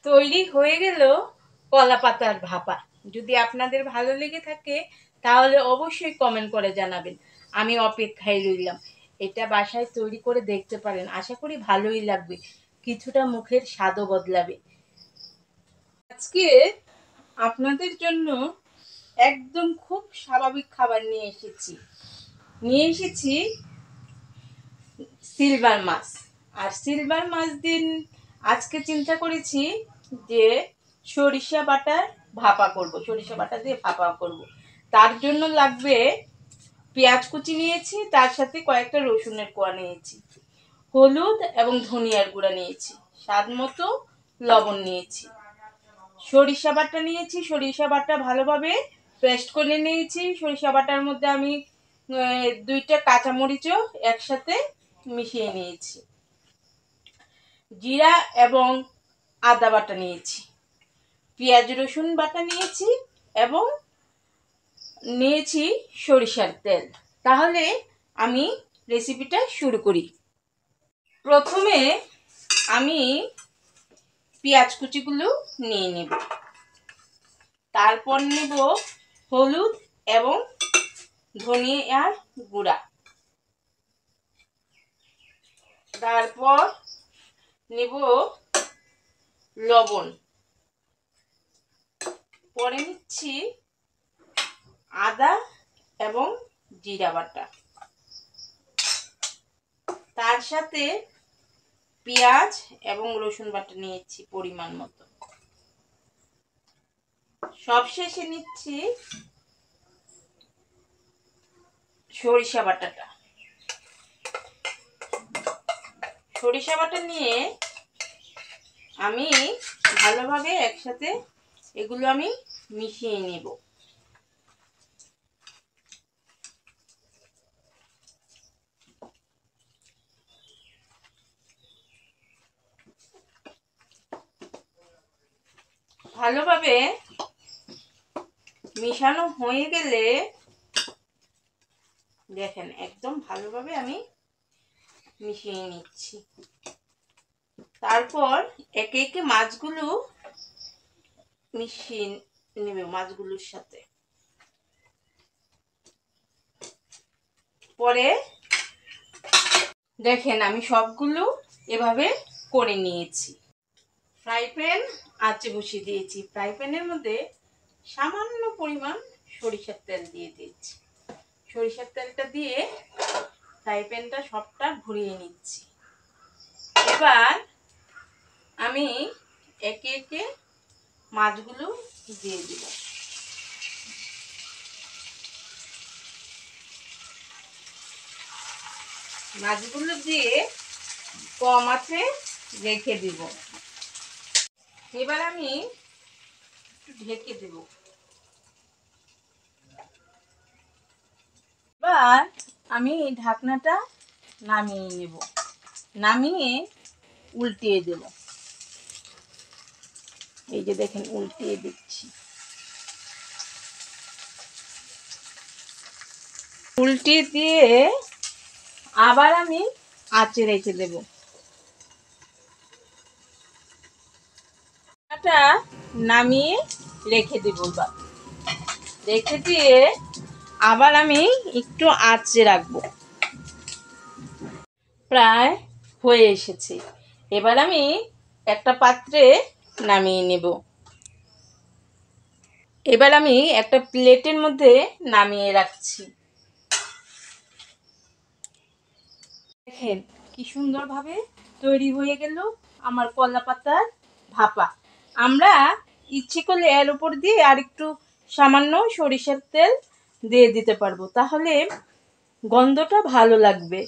তৈরি হয়ে গেল কলা পাতার ভাপা। যদি আপনাদের ভালো লেগে থাকে তাহলে অবশ্যই কমেন্ট করে জানাবেন, আমি অপেক্ষায় রইলাম। এটা বাসায় তৈরি করে দেখতে পারেন, আশা করি ভালোই লাগবে, কিছুটা মুখের স্বাদও বদলাবে। আজকে আপনাদের জন্য একদম খুব স্বাভাবিক খাবার নিয়ে এসেছি সিলভার মাছ। আর সিলভার মাছ দিন আজকে চিন্তা করেছি যে সরিষা বাটার ভাপা করব, সরিষা বাটা দিয়ে ভাপা করব। তার জন্য লাগবে পেঁয়াজ কুচি নিয়েছি, তার সাথে কয়েকটা রসুনের কোয়া নিয়েছি, হলুদ এবং ধনিয়ার গুঁড়া নিয়েছি, স্বাদ মতো লবণ নিয়েছি, সরিষা বাটা নিয়েছি। সরিষা বাটা ভালোভাবে পেস্ট করে নিয়েছি। সরিষা বাটার মধ্যে আমি 2টা কাঁচামরিচও একসাথে মিশিয়ে নিয়েছি। জিরা এবং আদা বাটা নিয়েছি, পেঁয়াজ রসুন বাটা নিয়েছি এবং নিয়েছি সরিষার তেল। তাহলে আমি রেসিপিটা শুরু করি। প্রথমে আমি পেঁয়াজ কুচিগুলো নিয়ে নেব, তারপর নেব হলুদ এবং ধনিয়ার গুঁড়া, তারপর নেব লবণ, পরে নিচ্ছি আদা এবং জিরা বাটা, তার সাথে পেঁয়াজ এবং রসুন বাটা নিয়েছি পরিমাণ মতো। সবশেষে নিচ্ছি সরিষা বাটাটা। সরিষা বাটা নিয়ে আমি ভালোভাবে একসাথে এগুলো আমি মিশিয়ে নেব। ভালোভাবে মিশানো হয়ে গেলে দেখেন একদম ভালোভাবে আমি মিশিয়ে নিচ্ছি। তারপর একে একে মাছগুলো মিশিয়ে নেব মাছগুলোর সাথে। পরে দেখেন আমি সবগুলো এভাবে করে নিয়েছি। ফ্রাই প্যান আঁচে বসিয়ে দিয়েছি। ফ্রাই প্যানের মধ্যে সামান্য পরিমাণ সরিষার তেল দিয়ে দিয়েছি। সরিষার তেলটা দিয়ে ফ্রাই প্যানটা সবটা ঘুরিয়ে নিচ্ছি। এবার আমি একে একে মাছগুলো দিয়ে দিব। মাছগুলো দিয়ে কম আঁচে রেখে দিব। এবার আমি একটু ঢেকে দেব। এবার আমি ঢাকনাটা নামিয়ে নেব, নামিয়ে উল্টিয়ে দেব। এই যে দেখেন উল্টিয়ে দিচ্ছি। উল্টিয়ে দিয়ে আবার আমি আঁচে রেখে দেব। নামিয়ে রেখে দেব। রেখে দিয়ে আবার আমি একটু আঁচে রাখবো। প্রায় হয়ে এসেছে। এবার আমি একটা পাত্রে নামিয়ে নেব। এবার আমি একটা প্লেটের মধ্যে নামিয়ে রাখছি। দেখেন কি সুন্দরভাবে তৈরি হয়ে গেল আমার কলা পাতার ভাপা। আমরা ইচ্ছে করলে এর উপর দিয়ে আর একটু সামান্য সরিষার তেল দিয়ে দিতে পারবো, তাহলে গন্ধটা ভালো লাগবে।